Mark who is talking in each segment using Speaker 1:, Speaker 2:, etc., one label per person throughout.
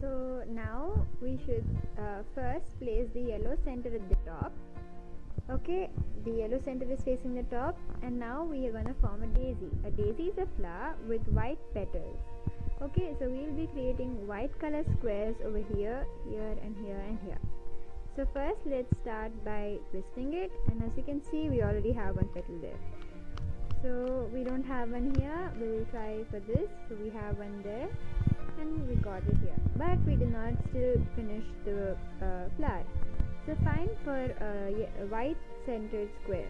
Speaker 1: So now we should first place the yellow center at the top. Okay, the yellow center is facing the top, and now we are going to form a daisy. A daisy is a flower with white petals. Okay, so we will be creating white color squares over here, here and here and here. So first let's start by twisting it, and as you can see we already have one petal there. So we don't have one here, we will try for this. So we have one there and we got it here, but we did not still finish the flower. So find for a white centered square.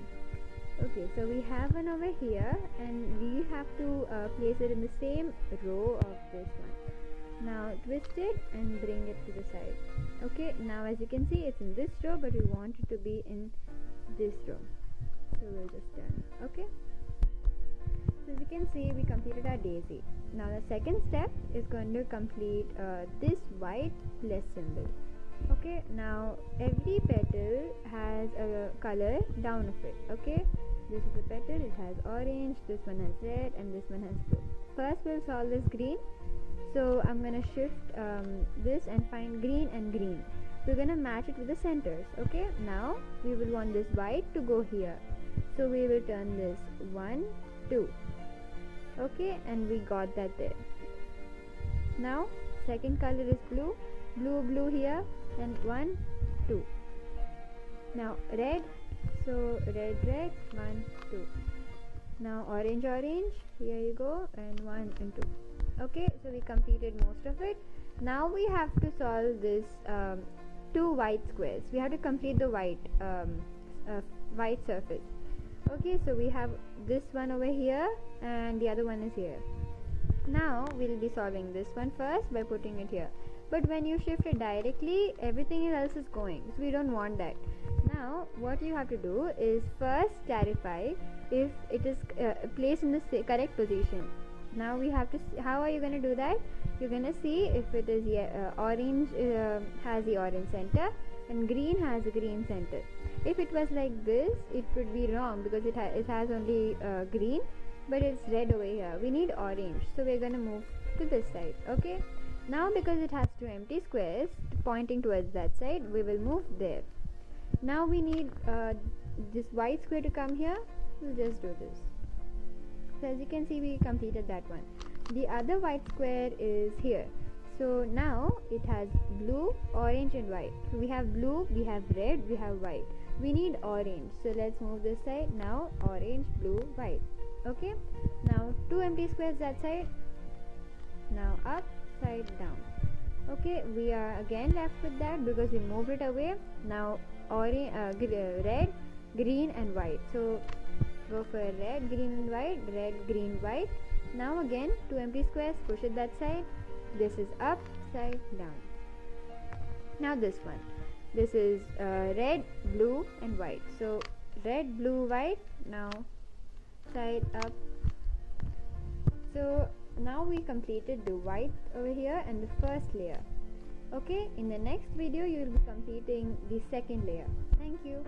Speaker 1: Okay, so we have one over here and we have to place it in the same row of this one. Now twist it and bring it to the side. Okay, now as you can see it's in this row, but we want it to be in this row, so we'll just turn. Okay, so as you can see we completed our daisy. Now the second step is going to complete this white plus symbol. Okay, now every petal has a color down of it. Okay, this is a petal, it has orange, this one has red, and this one has blue. First we'll solve this green. So I'm gonna shift this and find green and green. We're gonna match it with the centers. Okay, now we will want this white to go here, so we will turn this 1, 2. Okay, and we got that there. Now second color is blue, blue here, and 1, 2. Now red, so red, 1, 2. Now orange, here you go, and 1 and 2. Okay, so we completed most of it. Now we have to solve this 2 white squares. We have to complete the white surface. Okay, so we have this one over here and the other one is here. Now we'll be solving this one first by putting it here, but when you shift it directly everything else is going, so we don't want that. Now what you have to do is first clarify if it is placed in the correct position. Now we have to see, how are you going to do that? You're going to see if it is orange has the orange center and green has a green center. If it was like this it would be wrong, because it has only green, but it's red over here. We need orange, so we're going to move to this side. Okay, now because it has 2 empty squares pointing towards that side, we will move there. Now we need this white square to come here. We'll just do this. So as you can see we completed that one. The other white square is here. So now it has blue, orange and white. So we have blue, we have red, we have white. We need orange, so let's move this side. Now orange, blue, white. Okay, now 2 empty squares that side. Now up, side, down. Okay, we are again left with that because we moved it away. Now orange, red, green and white. So go for red, green and white, red, green, white. Now again 2 empty squares, push it that side. This is up, side, down. Now this one, this is red, blue and white. So red, blue, white. Now side, up. So now we completed the white over here and the first layer. Okay, in the next video you will be completing the second layer. Thank you.